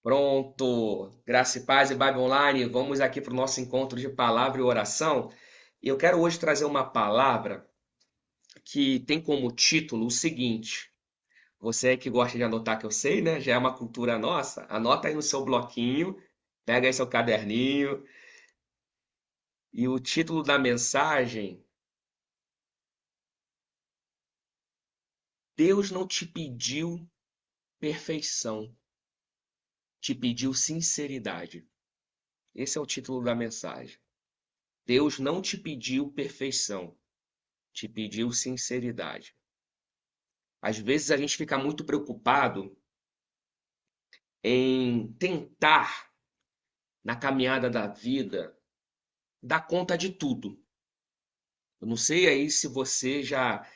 Pronto! Graça e paz e Bible Online, vamos aqui para o nosso encontro de palavra e oração. E eu quero hoje trazer uma palavra que tem como título o seguinte: você que gosta de anotar, que eu sei, né? Já é uma cultura nossa. Anota aí no seu bloquinho, pega aí seu caderninho. E o título da mensagem: Deus não te pediu perfeição, te pediu sinceridade. Esse é o título da mensagem. Deus não te pediu perfeição, te pediu sinceridade. Às vezes a gente fica muito preocupado em tentar, na caminhada da vida, dar conta de tudo. Eu não sei aí se você já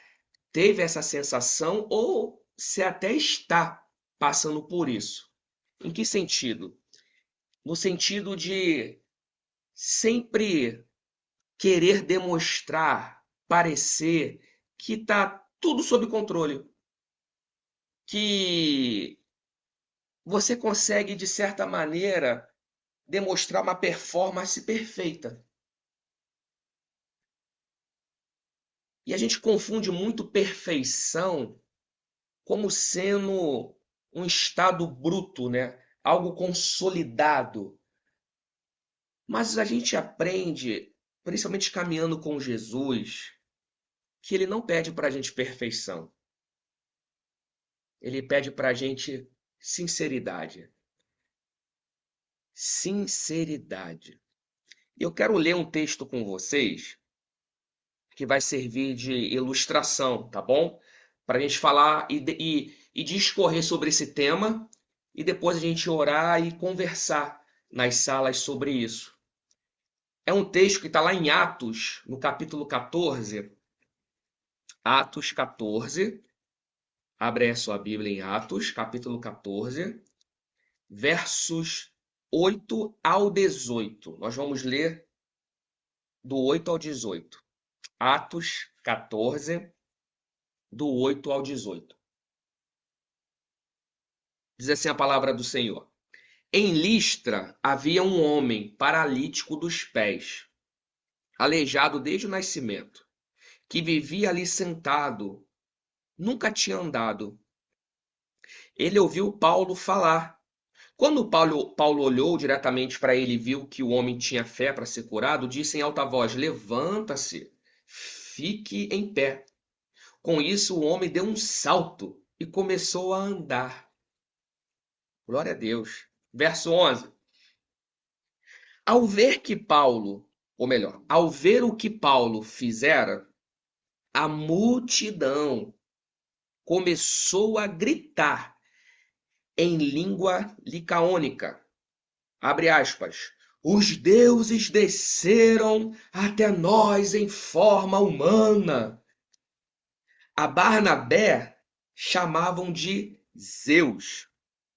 teve essa sensação ou se até está passando por isso. Em que sentido? No sentido de sempre querer demonstrar, parecer que está tudo sob controle, que você consegue, de certa maneira, demonstrar uma performance perfeita. E a gente confunde muito perfeição como sendo um estado bruto, né? Algo consolidado. Mas a gente aprende, principalmente caminhando com Jesus, que ele não pede para a gente perfeição. Ele pede para a gente sinceridade. Sinceridade. E eu quero ler um texto com vocês que vai servir de ilustração, tá bom? Para a gente falar e discorrer sobre esse tema e depois a gente orar e conversar nas salas sobre isso. É um texto que está lá em Atos, no capítulo 14. Atos 14. Abre aí a sua Bíblia em Atos, capítulo 14, versos 8 ao 18. Nós vamos ler do 8 ao 18. Atos 14, do 8 ao 18. Diz assim a palavra do Senhor. Em Listra havia um homem paralítico dos pés, aleijado desde o nascimento, que vivia ali sentado, nunca tinha andado. Ele ouviu Paulo falar. Quando Paulo olhou diretamente para ele e viu que o homem tinha fé para ser curado, disse em alta voz: Levanta-se, fique em pé. Com isso, o homem deu um salto e começou a andar. Glória a Deus. Verso 11. Ao ver que Paulo, ou melhor, ao ver o que Paulo fizera, a multidão começou a gritar em língua licaônica. Abre aspas. Os deuses desceram até nós em forma humana. A Barnabé chamavam de Zeus,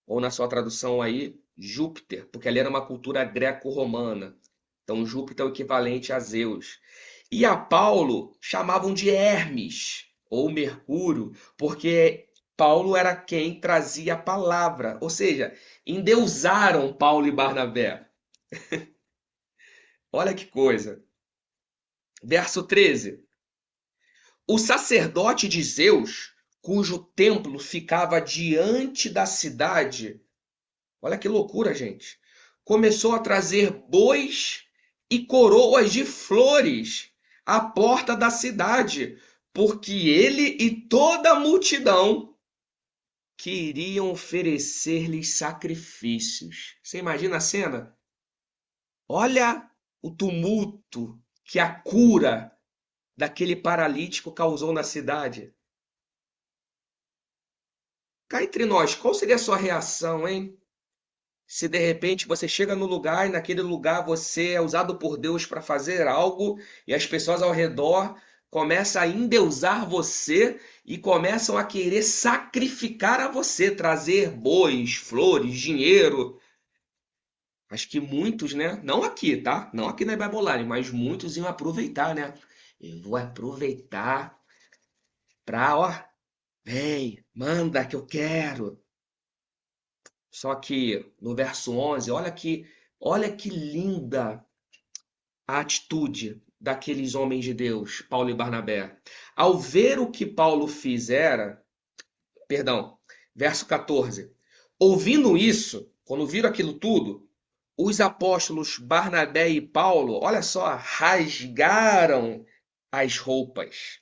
ou na sua tradução aí, Júpiter, porque ali era uma cultura greco-romana. Então Júpiter é o equivalente a Zeus. E a Paulo chamavam de Hermes, ou Mercúrio, porque Paulo era quem trazia a palavra. Ou seja, endeusaram Paulo e Barnabé. Olha que coisa. Verso 13. O sacerdote de Zeus, cujo templo ficava diante da cidade, olha que loucura, gente, começou a trazer bois e coroas de flores à porta da cidade, porque ele e toda a multidão queriam oferecer-lhes sacrifícios. Você imagina a cena? Olha o tumulto que a cura daquele paralítico causou na cidade. Cá entre nós, qual seria a sua reação, hein? Se de repente você chega no lugar e naquele lugar você é usado por Deus para fazer algo e as pessoas ao redor começam a endeusar você e começam a querer sacrificar a você, trazer bois, flores, dinheiro. Acho que muitos, né? Não aqui, tá? Não aqui na Bibolari, mas muitos iam aproveitar, né? Eu vou aproveitar pra, ó, vem, manda que eu quero. Só que no verso 11, olha que linda a atitude daqueles homens de Deus, Paulo e Barnabé. Ao ver o que Paulo fizera, perdão, verso 14. Ouvindo isso, quando viram aquilo tudo, os apóstolos Barnabé e Paulo, olha só, rasgaram as roupas.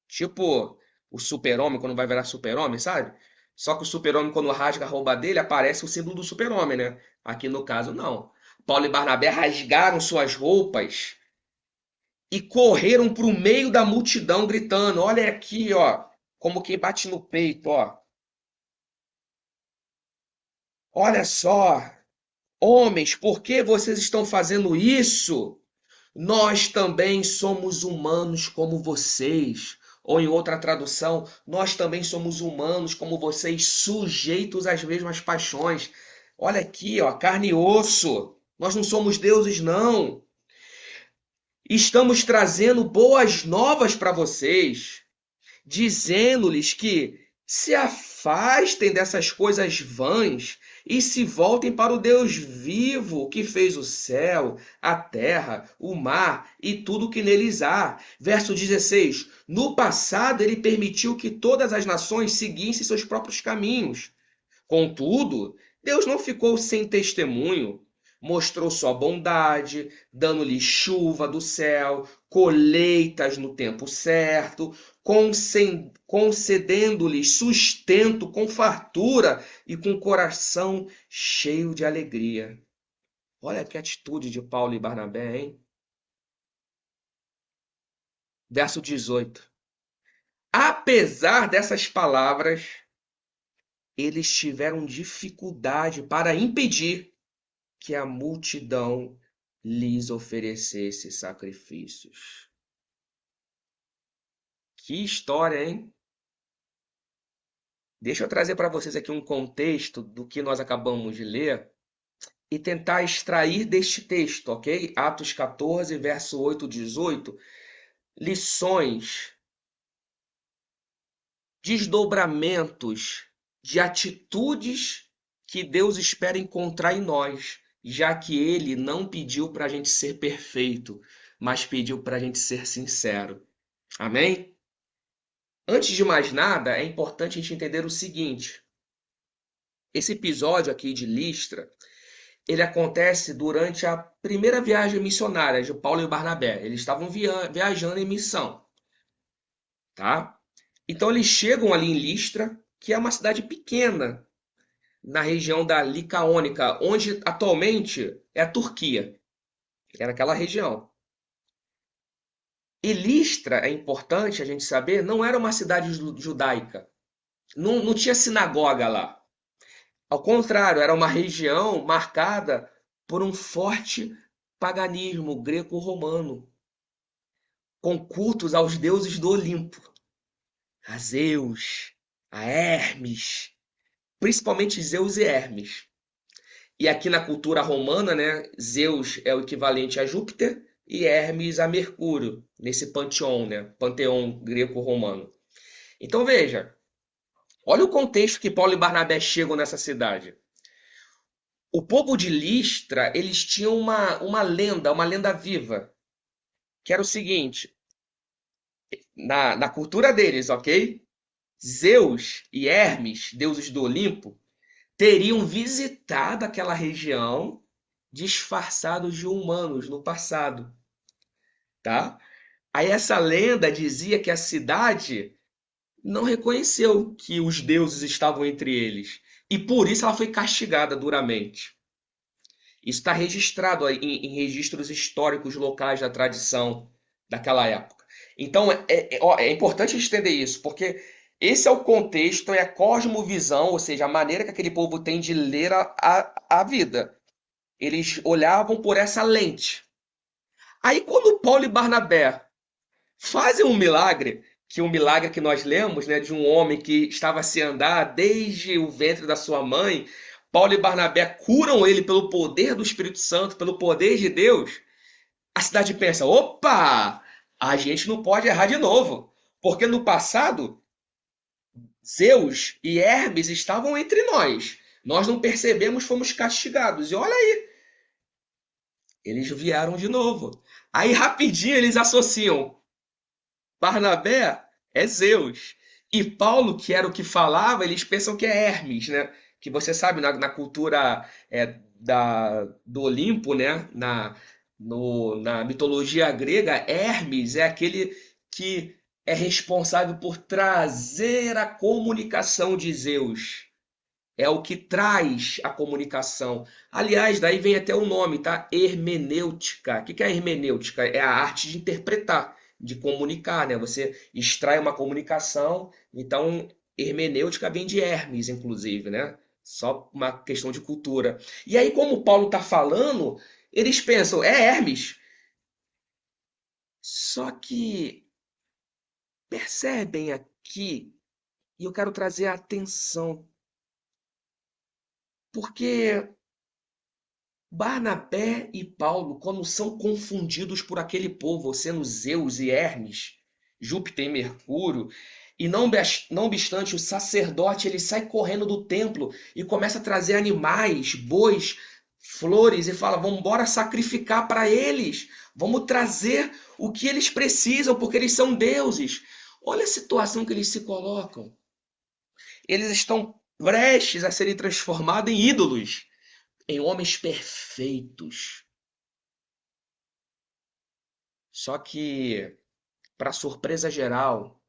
Tipo o super-homem quando vai virar super-homem, sabe? Só que o super-homem, quando rasga a roupa dele, aparece o símbolo do super-homem, né? Aqui no caso, não. Paulo e Barnabé rasgaram suas roupas e correram para o meio da multidão gritando: Olha aqui, ó, como quem bate no peito, ó. Olha só, homens, por que vocês estão fazendo isso? Nós também somos humanos como vocês. Ou em outra tradução, nós também somos humanos como vocês, sujeitos às mesmas paixões. Olha aqui, ó, carne e osso. Nós não somos deuses, não. Estamos trazendo boas novas para vocês, dizendo-lhes que se afastem dessas coisas vãs e se voltem para o Deus vivo que fez o céu, a terra, o mar e tudo que neles há. Verso 16: No passado ele permitiu que todas as nações seguissem seus próprios caminhos. Contudo, Deus não ficou sem testemunho. Mostrou sua bondade, dando-lhe chuva do céu, colheitas no tempo certo, concedendo-lhes sustento com fartura e com coração cheio de alegria. Olha que atitude de Paulo e Barnabé, hein? Verso 18. Apesar dessas palavras, eles tiveram dificuldade para impedir que a multidão lhes oferecesse sacrifícios. Que história, hein? Deixa eu trazer para vocês aqui um contexto do que nós acabamos de ler e tentar extrair deste texto, ok? Atos 14, verso 8 e 18, lições, desdobramentos de atitudes que Deus espera encontrar em nós, já que Ele não pediu para a gente ser perfeito, mas pediu para a gente ser sincero. Amém? Antes de mais nada, é importante a gente entender o seguinte: esse episódio aqui de Listra, ele acontece durante a primeira viagem missionária de Paulo e Barnabé. Eles estavam viajando em missão, tá? Então eles chegam ali em Listra, que é uma cidade pequena, na região da Licaônica, onde atualmente é a Turquia. É naquela região. E Listra, é importante a gente saber, não era uma cidade judaica. Não tinha sinagoga lá. Ao contrário, era uma região marcada por um forte paganismo greco-romano, com cultos aos deuses do Olimpo, a Zeus, a Hermes, principalmente Zeus e Hermes. E aqui na cultura romana, né, Zeus é o equivalente a Júpiter e Hermes a Mercúrio, nesse panteão, né, panteão greco-romano. Então veja, olha o contexto que Paulo e Barnabé chegam nessa cidade. O povo de Listra, eles tinham uma lenda viva, que era o seguinte, na cultura deles, ok? Zeus e Hermes, deuses do Olimpo, teriam visitado aquela região disfarçados de humanos no passado, tá? Aí essa lenda dizia que a cidade não reconheceu que os deuses estavam entre eles, e por isso ela foi castigada duramente. Isso está registrado em registros históricos locais da tradição daquela época. Então é importante entender isso, porque esse é o contexto, é a cosmovisão, ou seja, a maneira que aquele povo tem de ler a vida. Eles olhavam por essa lente. Aí quando Paulo e Barnabé fazem um milagre, que o milagre que nós lemos, né, de um homem que estava a se andar desde o ventre da sua mãe, Paulo e Barnabé curam ele pelo poder do Espírito Santo, pelo poder de Deus. A cidade pensa: opa, a gente não pode errar de novo, porque no passado Zeus e Hermes estavam entre nós, Nós não percebemos, fomos castigados. E olha aí, eles vieram de novo. Aí rapidinho eles associam Barnabé é Zeus. E Paulo, que era o que falava, eles pensam que é Hermes, né? Que você sabe, na cultura do Olimpo, né? Na mitologia grega, Hermes é aquele que é responsável por trazer a comunicação de Zeus. É o que traz a comunicação. Aliás, daí vem até o nome, tá? Hermenêutica. O que é a hermenêutica? É a arte de interpretar, de comunicar, né? Você extrai uma comunicação. Então, hermenêutica vem de Hermes, inclusive, né? Só uma questão de cultura. E aí, como o Paulo está falando, eles pensam, é Hermes. Só que percebem aqui, e eu quero trazer a atenção, porque Barnabé e Paulo, quando são confundidos por aquele povo, sendo Zeus e Hermes, Júpiter e Mercúrio, e não obstante o sacerdote, ele sai correndo do templo e começa a trazer animais, bois, flores e fala: "Vamos embora sacrificar para eles. Vamos trazer o que eles precisam, porque eles são deuses." Olha a situação que eles se colocam. Eles estão prestes a serem transformados em ídolos, em homens perfeitos. Só que, para surpresa geral,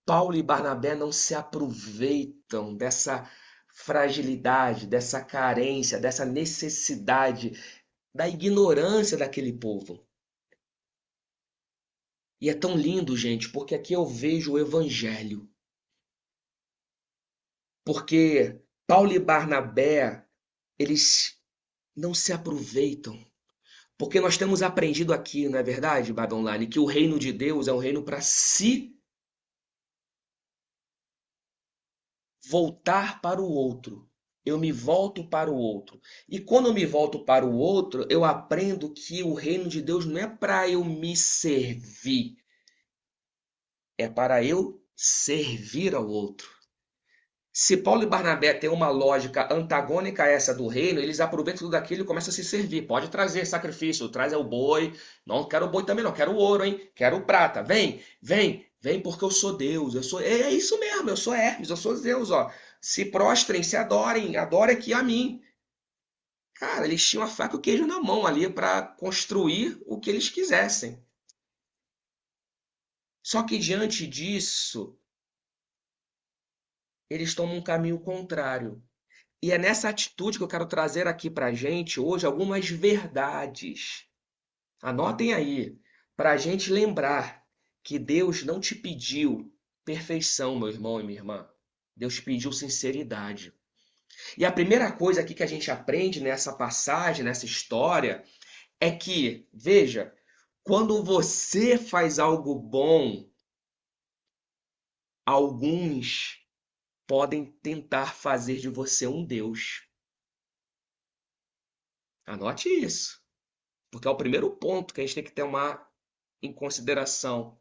Paulo e Barnabé não se aproveitam dessa fragilidade, dessa carência, dessa necessidade, da ignorância daquele povo. E é tão lindo, gente, porque aqui eu vejo o evangelho. Porque Paulo e Barnabé, eles não se aproveitam. Porque nós temos aprendido aqui, não é verdade, Bada Online, que o reino de Deus é um reino para si voltar para o outro. Eu me volto para o outro. E quando eu me volto para o outro, eu aprendo que o reino de Deus não é para eu me servir, é para eu servir ao outro. Se Paulo e Barnabé têm uma lógica antagônica a essa do reino, eles aproveitam tudo aquilo e começam a se servir. Pode trazer sacrifício, traz o boi. Não quero boi também, não. Quero ouro, hein? Quero prata. Vem, vem, vem, porque eu sou Deus. Eu sou. É isso mesmo, eu sou Hermes, eu sou Zeus, ó. Se prostrem, se adorem, adorem aqui a mim. Cara, eles tinham a faca e o queijo na mão ali para construir o que eles quisessem. Só que diante disso, eles tomam um caminho contrário. E é nessa atitude que eu quero trazer aqui para a gente hoje algumas verdades. Anotem aí, para a gente lembrar que Deus não te pediu perfeição, meu irmão e minha irmã. Deus pediu sinceridade. E a primeira coisa aqui que a gente aprende nessa passagem, nessa história, é que, veja, quando você faz algo bom, alguns podem tentar fazer de você um Deus. Anote isso. Porque é o primeiro ponto que a gente tem que tomar em consideração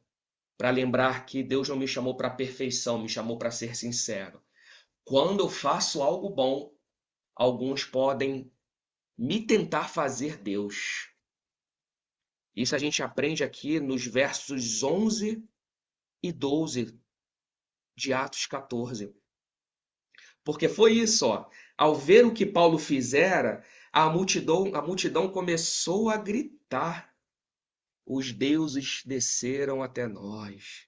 para lembrar que Deus não me chamou para perfeição, me chamou para ser sincero. Quando eu faço algo bom, alguns podem me tentar fazer Deus. Isso a gente aprende aqui nos versos 11 e 12 de Atos 14. Porque foi isso, ó. Ao ver o que Paulo fizera, a multidão começou a gritar: os deuses desceram até nós.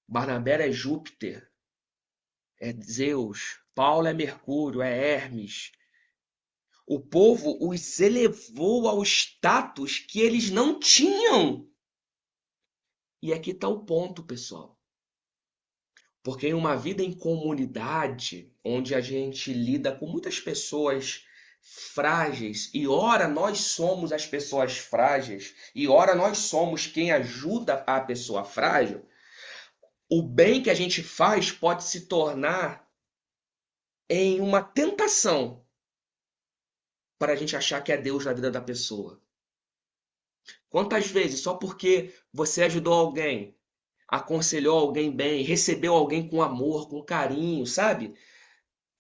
Barnabé é Júpiter, é Zeus. Paulo é Mercúrio, é Hermes. O povo os elevou ao status que eles não tinham. E aqui está o ponto, pessoal. Porque em uma vida em comunidade, onde a gente lida com muitas pessoas frágeis, e ora nós somos as pessoas frágeis, e ora nós somos quem ajuda a pessoa frágil, o bem que a gente faz pode se tornar em uma tentação para a gente achar que é Deus na vida da pessoa. Quantas vezes, só porque você ajudou alguém, aconselhou alguém bem, recebeu alguém com amor, com carinho, sabe?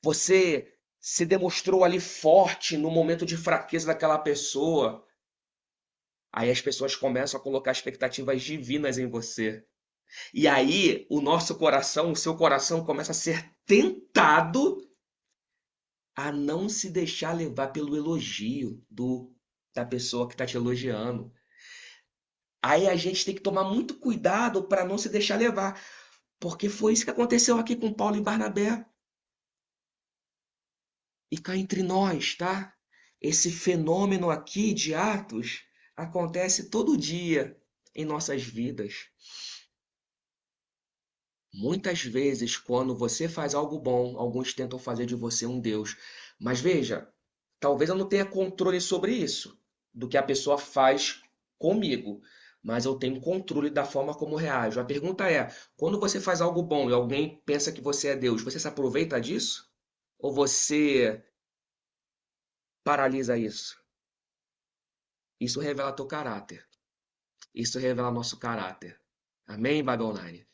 Você se demonstrou ali forte no momento de fraqueza daquela pessoa. Aí as pessoas começam a colocar expectativas divinas em você. E aí o nosso coração, o seu coração começa a ser tentado a não se deixar levar pelo elogio da pessoa que está te elogiando. Aí a gente tem que tomar muito cuidado para não se deixar levar, porque foi isso que aconteceu aqui com Paulo e Barnabé. E cá entre nós, tá? Esse fenômeno aqui de Atos acontece todo dia em nossas vidas. Muitas vezes, quando você faz algo bom, alguns tentam fazer de você um Deus. Mas veja, talvez eu não tenha controle sobre isso, do que a pessoa faz comigo, mas eu tenho controle da forma como reajo. A pergunta é: quando você faz algo bom e alguém pensa que você é Deus, você se aproveita disso? Ou você paralisa isso? Isso revela teu caráter. Isso revela nosso caráter. Amém, Bible Online?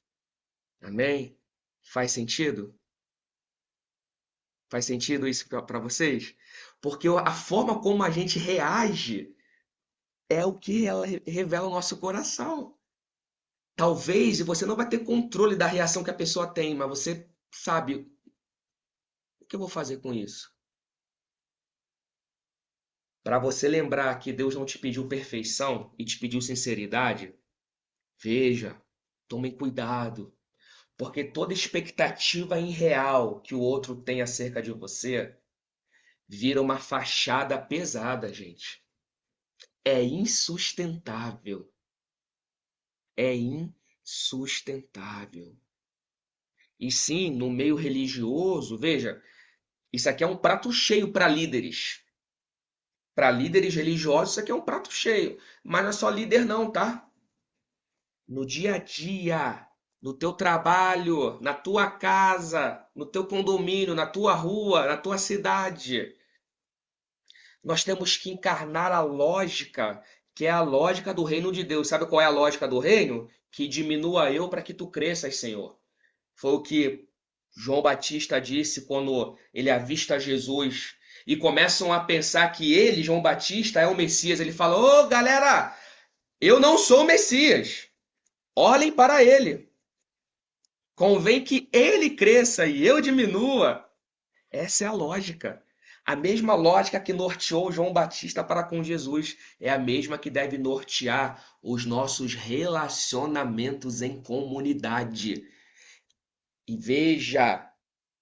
Amém? Faz sentido? Faz sentido isso para vocês? Porque a forma como a gente reage é o que ela revela o nosso coração. Talvez você não vai ter controle da reação que a pessoa tem, mas você sabe o que eu vou fazer com isso. Para você lembrar que Deus não te pediu perfeição e te pediu sinceridade, veja, tomem cuidado, porque toda expectativa irreal que o outro tem acerca de você vira uma fachada pesada, gente. É insustentável. É insustentável. E sim, no meio religioso, veja, isso aqui é um prato cheio para líderes. Para líderes religiosos, isso aqui é um prato cheio. Mas não é só líder, não, tá? No dia a dia, no teu trabalho, na tua casa, no teu condomínio, na tua rua, na tua cidade. Nós temos que encarnar a lógica, que é a lógica do reino de Deus. Sabe qual é a lógica do reino? Que diminua eu para que tu cresças, Senhor. Foi o que João Batista disse quando ele avista Jesus e começam a pensar que ele, João Batista, é o Messias. Ele fala: Ô galera, eu não sou o Messias. Olhem para ele. Convém que ele cresça e eu diminua. Essa é a lógica. A mesma lógica que norteou João Batista para com Jesus é a mesma que deve nortear os nossos relacionamentos em comunidade. E veja,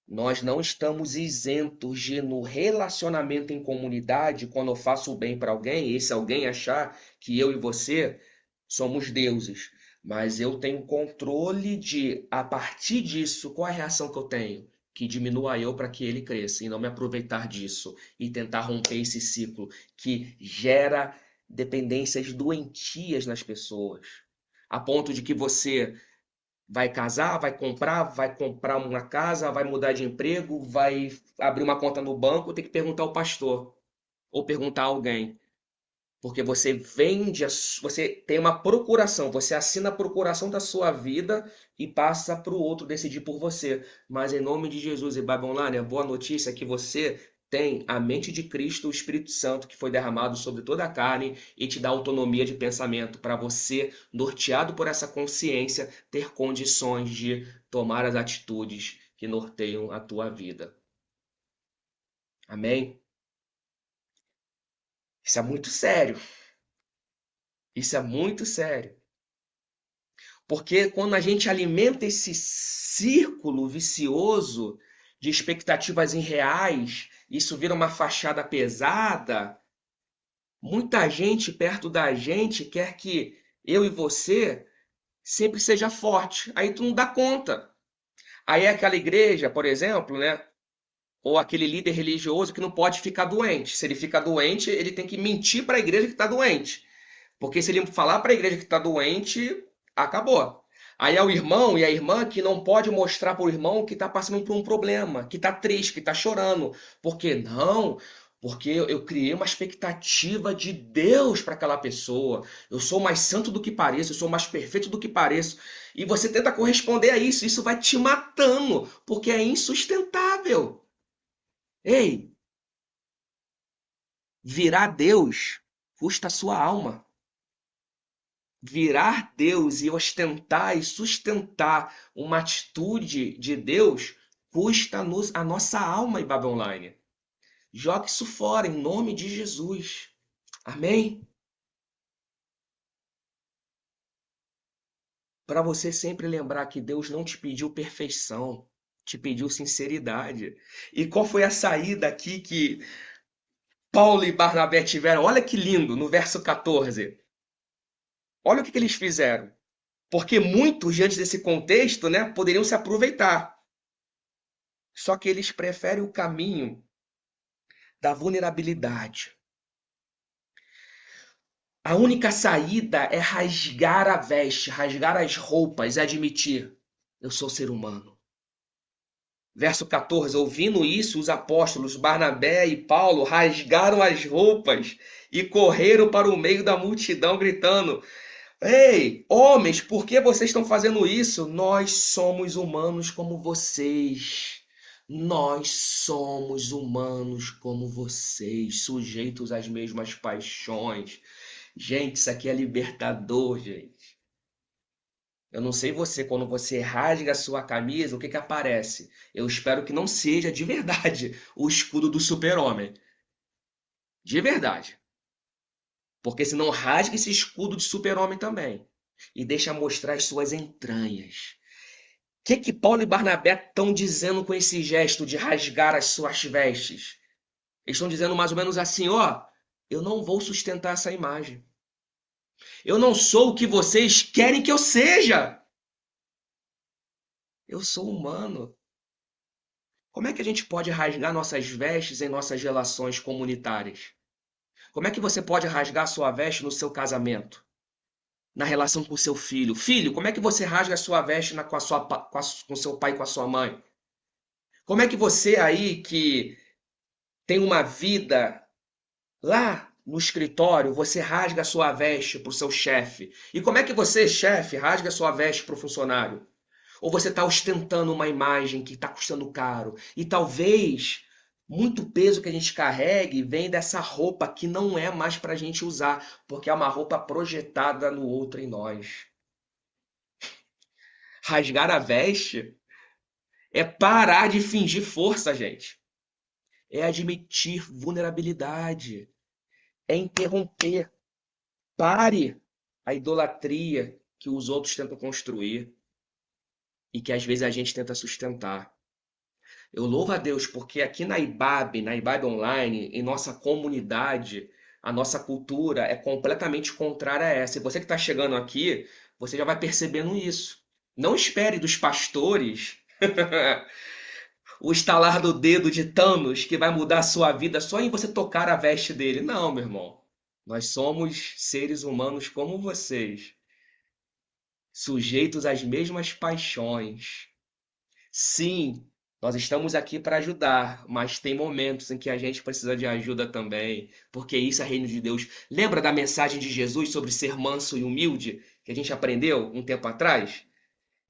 nós não estamos isentos de, no relacionamento em comunidade, quando eu faço o bem para alguém, esse alguém achar que eu e você somos deuses. Mas eu tenho controle de, a partir disso, qual é a reação que eu tenho? Que diminua eu para que ele cresça e não me aproveitar disso e tentar romper esse ciclo que gera dependências doentias nas pessoas. A ponto de que você vai casar, vai comprar uma casa, vai mudar de emprego, vai abrir uma conta no banco, tem que perguntar ao pastor ou perguntar a alguém. Porque você vende, você tem uma procuração, você assina a procuração da sua vida e passa para o outro decidir por você. Mas em nome de Jesus e Bible Online, a boa notícia é que você tem a mente de Cristo, o Espírito Santo, que foi derramado sobre toda a carne e te dá autonomia de pensamento para você, norteado por essa consciência, ter condições de tomar as atitudes que norteiam a tua vida. Amém? Isso é muito sério. Isso é muito sério. Porque quando a gente alimenta esse círculo vicioso de expectativas irreais, isso vira uma fachada pesada. Muita gente perto da gente quer que eu e você sempre seja forte. Aí tu não dá conta. Aí é aquela igreja, por exemplo, né? Ou aquele líder religioso que não pode ficar doente. Se ele fica doente, ele tem que mentir para a igreja que está doente. Porque se ele falar para a igreja que está doente, acabou. Aí é o irmão e a irmã que não pode mostrar para o irmão que está passando por um problema, que está triste, que está chorando. Por quê? Não, porque eu criei uma expectativa de Deus para aquela pessoa. Eu sou mais santo do que pareço, eu sou mais perfeito do que pareço. E você tenta corresponder a isso, isso vai te matando, porque é insustentável. Ei, virar Deus custa a sua alma. Virar Deus e ostentar e sustentar uma atitude de Deus custa-nos a nossa alma, IBAB Online. Jogue isso fora em nome de Jesus. Amém? Para você sempre lembrar que Deus não te pediu perfeição, te pediu sinceridade. E qual foi a saída aqui que Paulo e Barnabé tiveram? Olha que lindo, no verso 14. Olha o que eles fizeram. Porque muitos, diante desse contexto, né, poderiam se aproveitar. Só que eles preferem o caminho da vulnerabilidade. A única saída é rasgar a veste, rasgar as roupas e admitir: eu sou ser humano. Verso 14: ouvindo isso, os apóstolos Barnabé e Paulo rasgaram as roupas e correram para o meio da multidão, gritando: ei, homens, por que vocês estão fazendo isso? Nós somos humanos como vocês. Nós somos humanos como vocês, sujeitos às mesmas paixões. Gente, isso aqui é libertador, gente. Eu não sei você, quando você rasga a sua camisa, o que que aparece? Eu espero que não seja de verdade o escudo do super-homem. De verdade. Porque senão rasga esse escudo de super-homem também. E deixa mostrar as suas entranhas. O que que Paulo e Barnabé estão dizendo com esse gesto de rasgar as suas vestes? Eles estão dizendo mais ou menos assim, ó, eu não vou sustentar essa imagem. Eu não sou o que vocês querem que eu seja. Eu sou humano. Como é que a gente pode rasgar nossas vestes em nossas relações comunitárias? Como é que você pode rasgar sua veste no seu casamento? Na relação com seu filho? Filho, como é que você rasga a sua veste com seu pai e com a sua mãe? Como é que você aí que tem uma vida lá no escritório, você rasga a sua veste para o seu chefe? E como é que você, chefe, rasga a sua veste para o funcionário? Ou você está ostentando uma imagem que está custando caro? E talvez muito peso que a gente carregue vem dessa roupa que não é mais para a gente usar, porque é uma roupa projetada no outro em nós. Rasgar a veste é parar de fingir força, gente. É admitir vulnerabilidade. É interromper. Pare a idolatria que os outros tentam construir e que às vezes a gente tenta sustentar. Eu louvo a Deus porque aqui na IBAB Online, em nossa comunidade, a nossa cultura é completamente contrária a essa. E você que está chegando aqui, você já vai percebendo isso. Não espere dos pastores o estalar do dedo de Thanos que vai mudar a sua vida só em você tocar a veste dele. Não, meu irmão. Nós somos seres humanos como vocês, sujeitos às mesmas paixões. Sim, nós estamos aqui para ajudar, mas tem momentos em que a gente precisa de ajuda também, porque isso é reino de Deus. Lembra da mensagem de Jesus sobre ser manso e humilde, que a gente aprendeu um tempo atrás?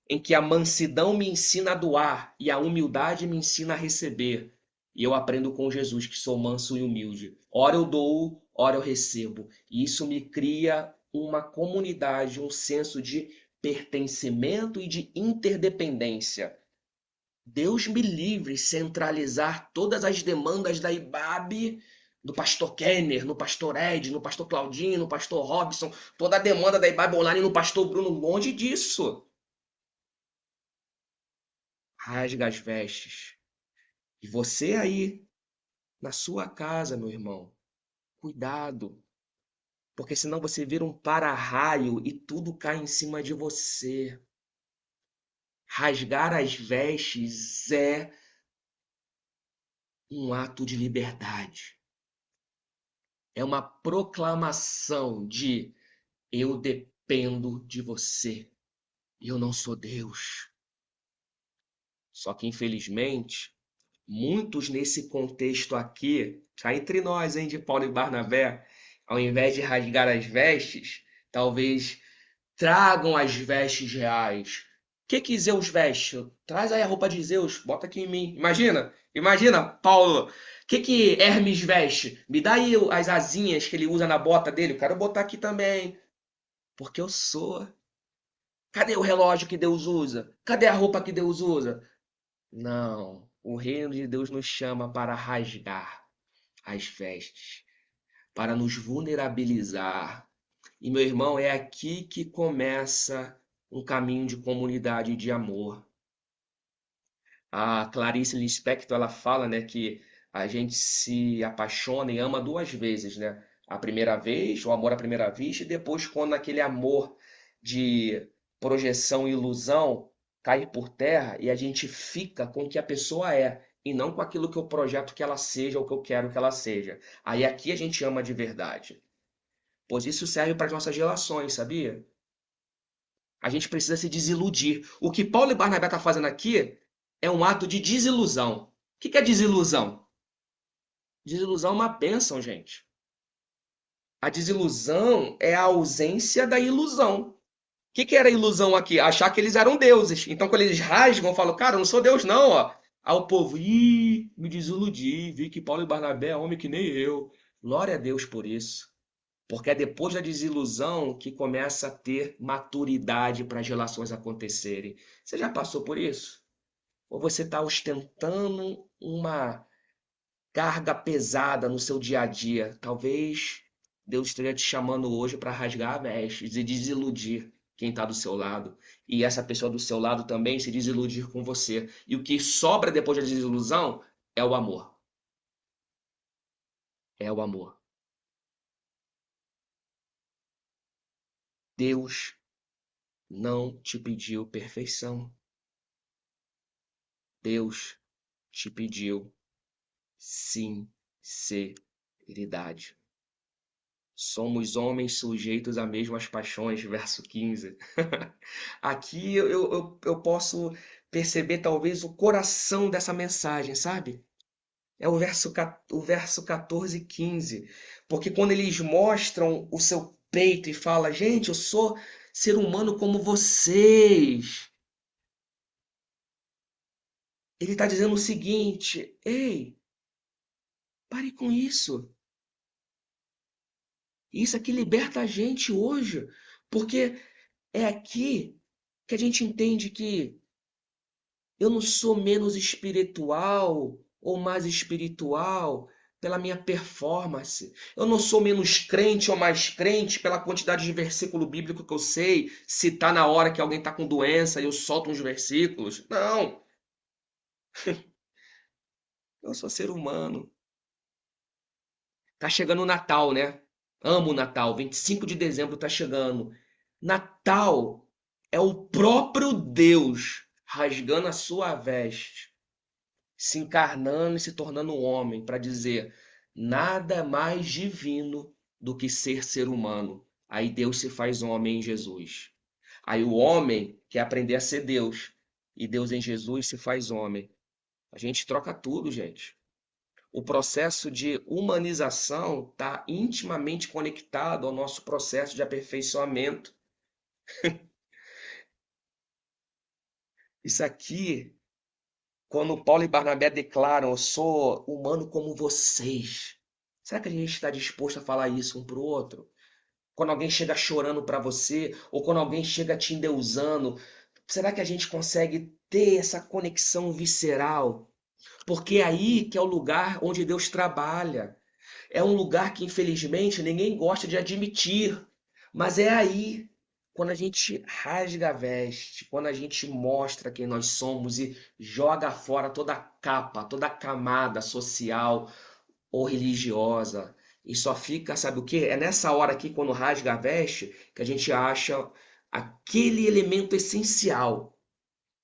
Em que a mansidão me ensina a doar e a humildade me ensina a receber. E eu aprendo com Jesus que sou manso e humilde. Ora eu dou, ora eu recebo. E isso me cria uma comunidade, um senso de pertencimento e de interdependência. Deus me livre centralizar todas as demandas da IBAB, do pastor Kenner, no pastor Ed, no pastor Claudinho, no pastor Robson, toda a demanda da IBAB Online no pastor Bruno, longe disso. Rasga as vestes. E você aí, na sua casa, meu irmão, cuidado, porque senão você vira um para-raio e tudo cai em cima de você. Rasgar as vestes é um ato de liberdade. É uma proclamação de eu dependo de você. Eu não sou Deus. Só que, infelizmente, muitos nesse contexto aqui, cá entre nós, hein, de Paulo e Barnabé, ao invés de rasgar as vestes, talvez tragam as vestes reais, Que Zeus veste? Traz aí a roupa de Zeus, bota aqui em mim. Imagina, Paulo. Que Hermes veste? Me dá aí as asinhas que ele usa na bota dele. Eu quero botar aqui também. Porque eu sou. Cadê o relógio que Deus usa? Cadê a roupa que Deus usa? Não. O reino de Deus nos chama para rasgar as vestes, para nos vulnerabilizar. E, meu irmão, é aqui que começa um caminho de comunidade e de amor. A Clarice Lispector, ela fala, né, que a gente se apaixona e ama duas vezes, né? A primeira vez, o amor à primeira vista, e depois quando aquele amor de projeção e ilusão cai por terra e a gente fica com o que a pessoa é e não com aquilo que eu projeto que ela seja ou que eu quero que ela seja. Aí aqui a gente ama de verdade. Pois isso serve para as nossas relações, sabia? A gente precisa se desiludir. O que Paulo e Barnabé estão fazendo aqui é um ato de desilusão. O que é desilusão? Desilusão é uma bênção, gente. A desilusão é a ausência da ilusão. O que era a ilusão aqui? Achar que eles eram deuses. Então, quando eles rasgam, falam, cara, eu não sou Deus, não, ó. Aí o povo, ih, me desiludi, vi que Paulo e Barnabé é homem que nem eu. Glória a Deus por isso. Porque é depois da desilusão que começa a ter maturidade para as relações acontecerem. Você já passou por isso? Ou você está ostentando uma carga pesada no seu dia a dia? Talvez Deus esteja te chamando hoje para rasgar vestes e desiludir quem está do seu lado. E essa pessoa do seu lado também se desiludir com você. E o que sobra depois da desilusão é o amor. É o amor. Deus não te pediu perfeição. Deus te pediu sinceridade. Somos homens sujeitos a mesmas paixões, verso 15. Aqui eu posso perceber talvez o coração dessa mensagem, sabe? É o verso 14 e 15. Porque quando eles mostram o seu peito e falam, gente, eu sou ser humano como vocês. Ele está dizendo o seguinte, ei, pare com isso. Isso aqui liberta a gente hoje, porque é aqui que a gente entende que eu não sou menos espiritual ou mais espiritual pela minha performance. Eu não sou menos crente ou mais crente pela quantidade de versículo bíblico que eu sei citar na hora que alguém está com doença e eu solto uns versículos. Não, eu sou ser humano. Tá chegando o Natal, né? Amo o Natal. 25 de dezembro tá chegando. Natal é o próprio Deus rasgando a sua veste, se encarnando e se tornando homem para dizer: nada mais divino do que ser humano. Aí Deus se faz homem em Jesus. Aí o homem quer aprender a ser Deus. E Deus em Jesus se faz homem. A gente troca tudo, gente. O processo de humanização está intimamente conectado ao nosso processo de aperfeiçoamento. Isso aqui, quando Paulo e Barnabé declaram, eu sou humano como vocês. Será que a gente está disposto a falar isso um para o outro? Quando alguém chega chorando para você, ou quando alguém chega te endeusando, será que a gente consegue ter essa conexão visceral? Porque é aí que é o lugar onde Deus trabalha. É um lugar que, infelizmente, ninguém gosta de admitir. Mas é aí, quando a gente rasga a veste, quando a gente mostra quem nós somos e joga fora toda a capa, toda a camada social ou religiosa. E só fica, sabe o quê? É nessa hora aqui, quando rasga a veste, que a gente acha aquele elemento essencial,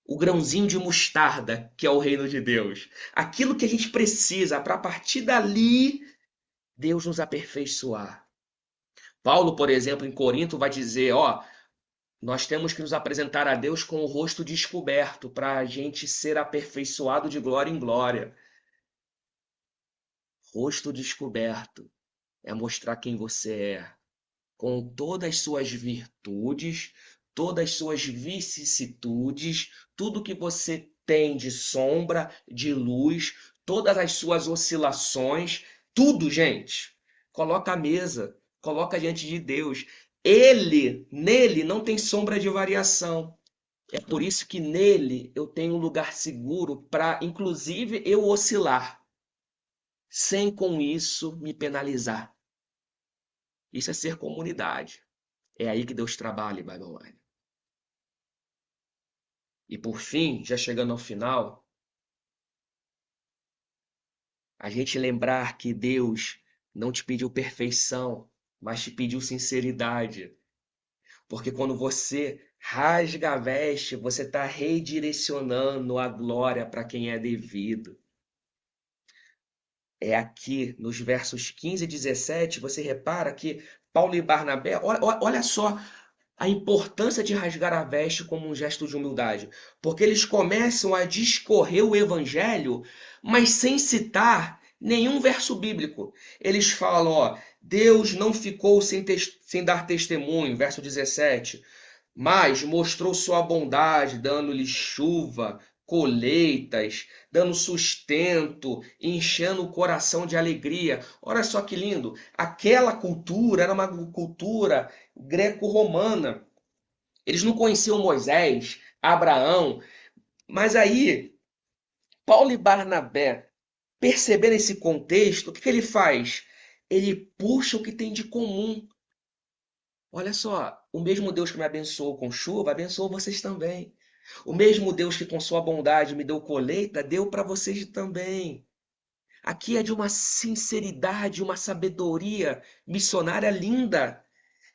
o grãozinho de mostarda, que é o reino de Deus. Aquilo que a gente precisa para a partir dali Deus nos aperfeiçoar. Paulo, por exemplo, em Corinto vai dizer, ó, nós temos que nos apresentar a Deus com o rosto descoberto para a gente ser aperfeiçoado de glória em glória. Rosto descoberto é mostrar quem você é, com todas as suas virtudes, todas as suas vicissitudes, tudo que você tem de sombra, de luz, todas as suas oscilações, tudo, gente. Coloca à mesa, coloca diante de Deus. Nele não tem sombra de variação. É por isso que nele eu tenho um lugar seguro para, inclusive, eu oscilar, sem com isso me penalizar. Isso é ser comunidade. É aí que Deus trabalha em Bible Online. E por fim, já chegando ao final, a gente lembrar que Deus não te pediu perfeição, mas te pediu sinceridade. Porque quando você rasga a veste, você está redirecionando a glória para quem é devido. É aqui nos versos 15 e 17, você repara que Paulo e Barnabé, olha só a importância de rasgar a veste como um gesto de humildade, porque eles começam a discorrer o evangelho, mas sem citar nenhum verso bíblico. Eles falam, ó, Deus não ficou sem dar testemunho, verso 17, mas mostrou sua bondade, dando-lhes chuva, colheitas, dando sustento, enchendo o coração de alegria. Olha só que lindo! Aquela cultura era uma cultura greco-romana. Eles não conheciam Moisés, Abraão, mas aí Paulo e Barnabé, percebendo esse contexto, o que ele faz? Ele puxa o que tem de comum. Olha só, o mesmo Deus que me abençoou com chuva, abençoou vocês também. O mesmo Deus que com sua bondade me deu colheita, deu para vocês também. Aqui é de uma sinceridade, uma sabedoria missionária linda,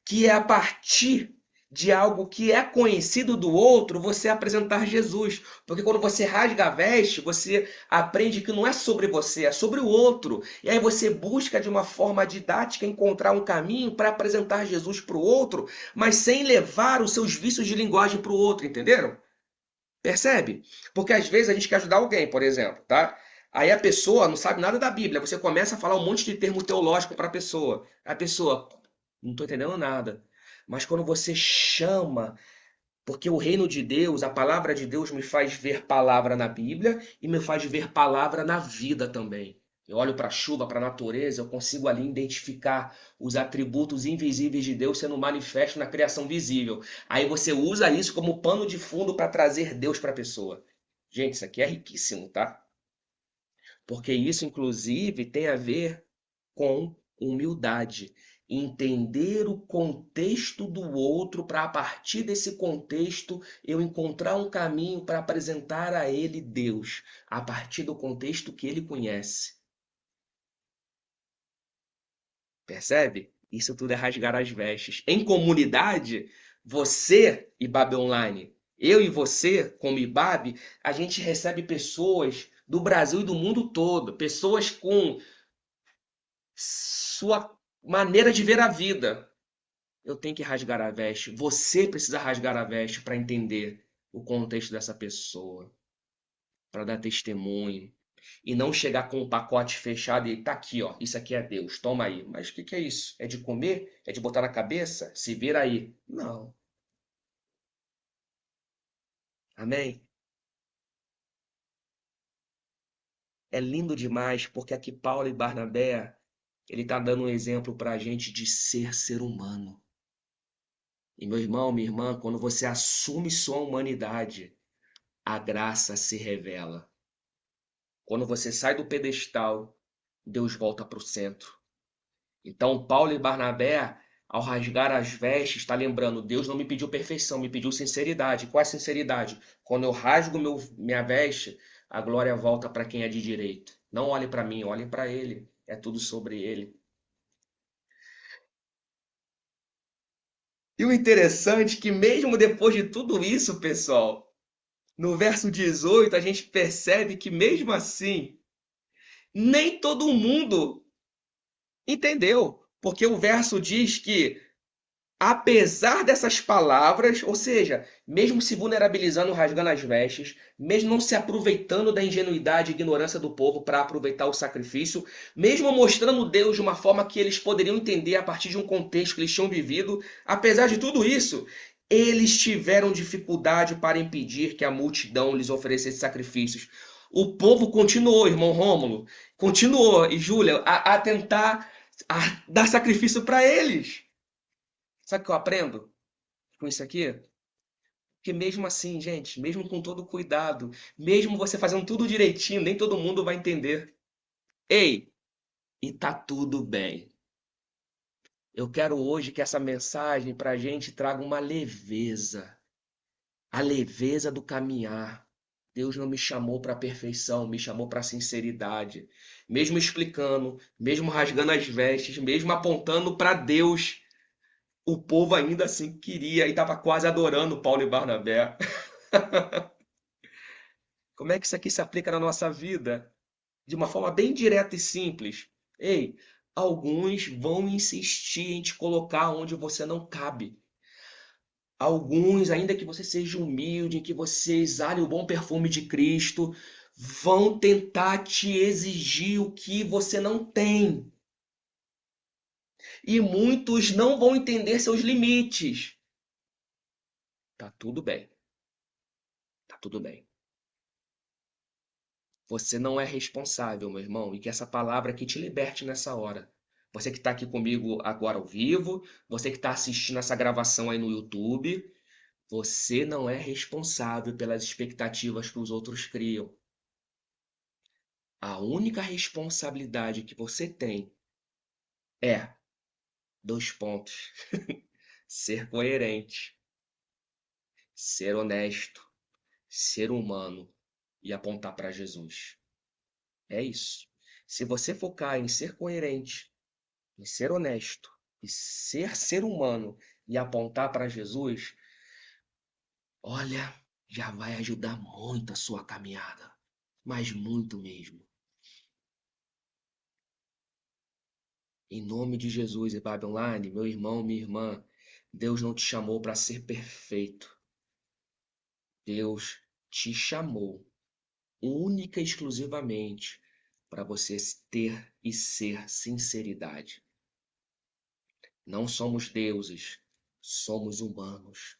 que é a partir de algo que é conhecido do outro, você apresentar Jesus. Porque quando você rasga a veste, você aprende que não é sobre você, é sobre o outro. E aí você busca de uma forma didática encontrar um caminho para apresentar Jesus para o outro, mas sem levar os seus vícios de linguagem para o outro, entenderam? Percebe? Porque às vezes a gente quer ajudar alguém, por exemplo, tá? Aí a pessoa não sabe nada da Bíblia, você começa a falar um monte de termo teológico para a pessoa. A pessoa, não estou entendendo nada. Mas quando você chama, porque o reino de Deus, a palavra de Deus me faz ver palavra na Bíblia e me faz ver palavra na vida também. Eu olho para a chuva, para a natureza, eu consigo ali identificar os atributos invisíveis de Deus sendo manifestos na criação visível. Aí você usa isso como pano de fundo para trazer Deus para a pessoa. Gente, isso aqui é riquíssimo, tá? Porque isso, inclusive, tem a ver com humildade. Entender o contexto do outro para, a partir desse contexto, eu encontrar um caminho para apresentar a ele Deus, a partir do contexto que ele conhece. Percebe? Isso tudo é rasgar as vestes. Em comunidade, você, IBAB Online, eu e você, como IBAB, a gente recebe pessoas do Brasil e do mundo todo, pessoas com sua maneira de ver a vida. Eu tenho que rasgar a veste. Você precisa rasgar a veste para entender o contexto dessa pessoa, para dar testemunho. E não chegar com um pacote fechado e tá aqui, ó. Isso aqui é Deus, toma aí. Mas o que é isso? É de comer? É de botar na cabeça? Se vira aí. Não. Amém? É lindo demais porque aqui Paulo e Barnabé, ele tá dando um exemplo para a gente de ser humano. E meu irmão, minha irmã, quando você assume sua humanidade, a graça se revela. Quando você sai do pedestal, Deus volta para o centro. Então, Paulo e Barnabé, ao rasgar as vestes, está lembrando: Deus não me pediu perfeição, me pediu sinceridade. Qual é a sinceridade? Quando eu rasgo minha veste, a glória volta para quem é de direito. Não olhe para mim, olhe para Ele. É tudo sobre Ele. E o interessante é que, mesmo depois de tudo isso, pessoal, no verso 18, a gente percebe que, mesmo assim, nem todo mundo entendeu, porque o verso diz que, apesar dessas palavras, ou seja, mesmo se vulnerabilizando, rasgando as vestes, mesmo não se aproveitando da ingenuidade e ignorância do povo para aproveitar o sacrifício, mesmo mostrando Deus de uma forma que eles poderiam entender a partir de um contexto que eles tinham vivido, apesar de tudo isso, Eles tiveram dificuldade para impedir que a multidão lhes oferecesse sacrifícios. O povo continuou, irmão Rômulo, continuou, e Júlia, a tentar dar sacrifício para eles. Sabe o que eu aprendo com isso aqui? Que mesmo assim, gente, mesmo com todo cuidado, mesmo você fazendo tudo direitinho, nem todo mundo vai entender. Ei, e tá tudo bem. Eu quero hoje que essa mensagem para a gente traga uma leveza, a leveza do caminhar. Deus não me chamou para a perfeição, me chamou para a sinceridade. Mesmo explicando, mesmo rasgando as vestes, mesmo apontando para Deus, o povo ainda assim queria e estava quase adorando Paulo e Barnabé. Como é que isso aqui se aplica na nossa vida? De uma forma bem direta e simples. Ei, alguns vão insistir em te colocar onde você não cabe. Alguns, ainda que você seja humilde, que você exale o bom perfume de Cristo, vão tentar te exigir o que você não tem. E muitos não vão entender seus limites. Tá tudo bem. Tá tudo bem. Você não é responsável, meu irmão, e que essa palavra aqui te liberte nessa hora. Você que está aqui comigo agora ao vivo, você que está assistindo essa gravação aí no YouTube, você não é responsável pelas expectativas que os outros criam. A única responsabilidade que você tem é, dois pontos, ser coerente, ser honesto, ser humano e apontar para Jesus. É isso. Se você focar em ser coerente, em ser honesto e ser humano e apontar para Jesus, olha, já vai ajudar muito a sua caminhada, mas muito mesmo. Em nome de Jesus e Babi Online, meu irmão, minha irmã, Deus não te chamou para ser perfeito. Deus te chamou única e exclusivamente para você ter e ser sinceridade. Não somos deuses, somos humanos.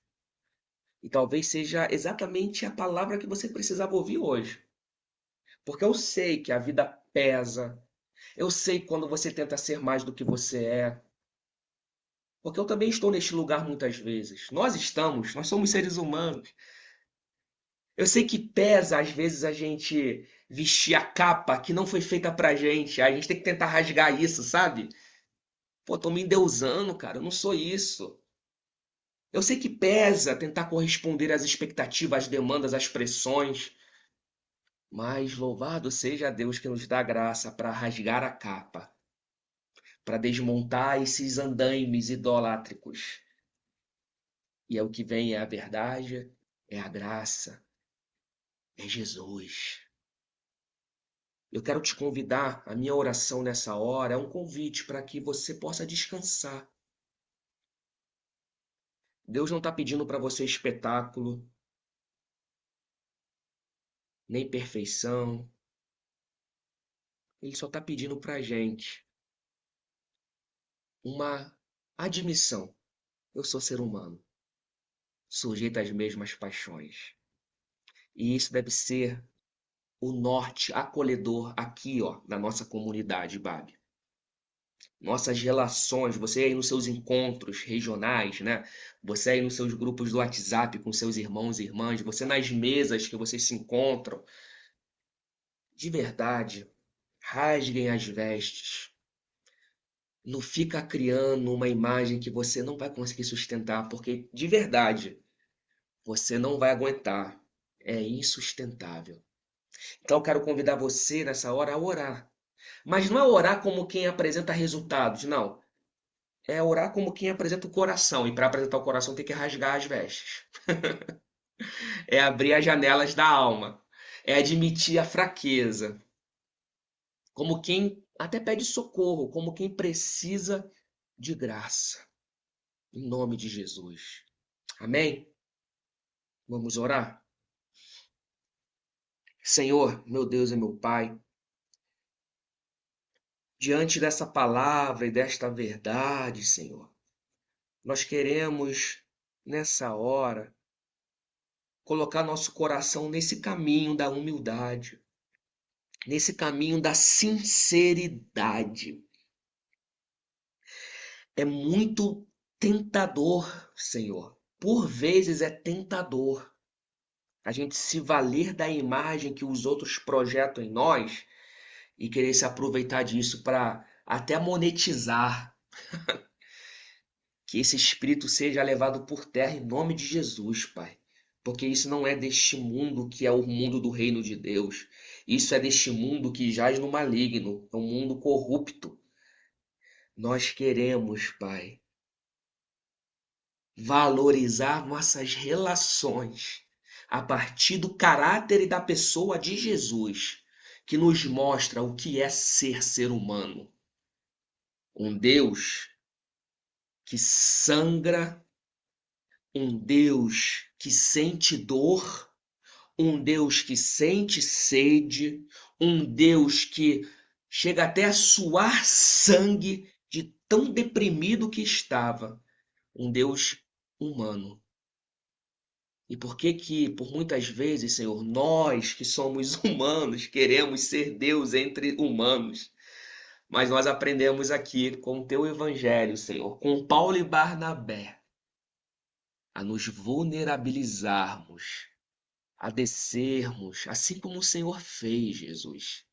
E talvez seja exatamente a palavra que você precisava ouvir hoje. Porque eu sei que a vida pesa. Eu sei quando você tenta ser mais do que você é. Porque eu também estou neste lugar muitas vezes. Nós somos seres humanos. Eu sei que pesa às vezes a gente vestir a capa que não foi feita pra gente. A gente tem que tentar rasgar isso, sabe? Pô, tô me endeusando, cara. Eu não sou isso. Eu sei que pesa tentar corresponder às expectativas, às demandas, às pressões. Mas louvado seja Deus que nos dá graça para rasgar a capa, para desmontar esses andaimes idolátricos. E é o que vem é a verdade, é a graça, é Jesus. Eu quero te convidar, a minha oração nessa hora é um convite para que você possa descansar. Deus não está pedindo para você espetáculo, nem perfeição. Ele só está pedindo para a gente uma admissão. Eu sou ser humano, sujeito às mesmas paixões. E isso deve ser o norte acolhedor aqui, ó, na nossa comunidade, Babi. Nossas relações, você aí nos seus encontros regionais, né? Você aí nos seus grupos do WhatsApp com seus irmãos e irmãs, você nas mesas que vocês se encontram. De verdade, rasguem as vestes. Não fica criando uma imagem que você não vai conseguir sustentar, porque de verdade, você não vai aguentar. É insustentável. Então eu quero convidar você nessa hora a orar. Mas não é orar como quem apresenta resultados, não. É orar como quem apresenta o coração. E para apresentar o coração tem que rasgar as vestes. É abrir as janelas da alma. É admitir a fraqueza. Como quem até pede socorro, como quem precisa de graça. Em nome de Jesus. Amém? Vamos orar? Senhor, meu Deus e meu Pai, diante dessa palavra e desta verdade, Senhor, nós queremos nessa hora, colocar nosso coração nesse caminho da humildade, nesse caminho da sinceridade. É muito tentador, Senhor. Por vezes é tentador a gente se valer da imagem que os outros projetam em nós e querer se aproveitar disso para até monetizar. Que esse espírito seja levado por terra em nome de Jesus, Pai. Porque isso não é deste mundo que é o mundo do reino de Deus. Isso é deste mundo que jaz no maligno, é um mundo corrupto. Nós queremos, Pai, valorizar nossas relações a partir do caráter e da pessoa de Jesus, que nos mostra o que é ser humano. Um Deus que sangra, um Deus que sente dor, um Deus que sente sede, um Deus que chega até a suar sangue de tão deprimido que estava. Um Deus humano. E por muitas vezes, Senhor, nós que somos humanos queremos ser Deus entre humanos? Mas nós aprendemos aqui com o teu evangelho, Senhor, com Paulo e Barnabé, a nos vulnerabilizarmos, a descermos, assim como o Senhor fez, Jesus,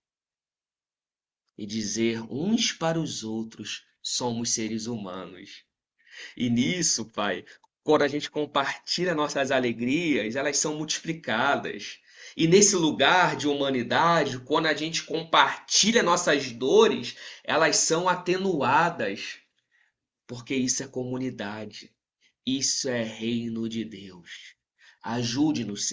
e dizer uns para os outros: somos seres humanos. E nisso, Pai, quando a gente compartilha nossas alegrias, elas são multiplicadas. E nesse lugar de humanidade, quando a gente compartilha nossas dores, elas são atenuadas. Porque isso é comunidade. Isso é reino de Deus. Ajude-nos, Senhor.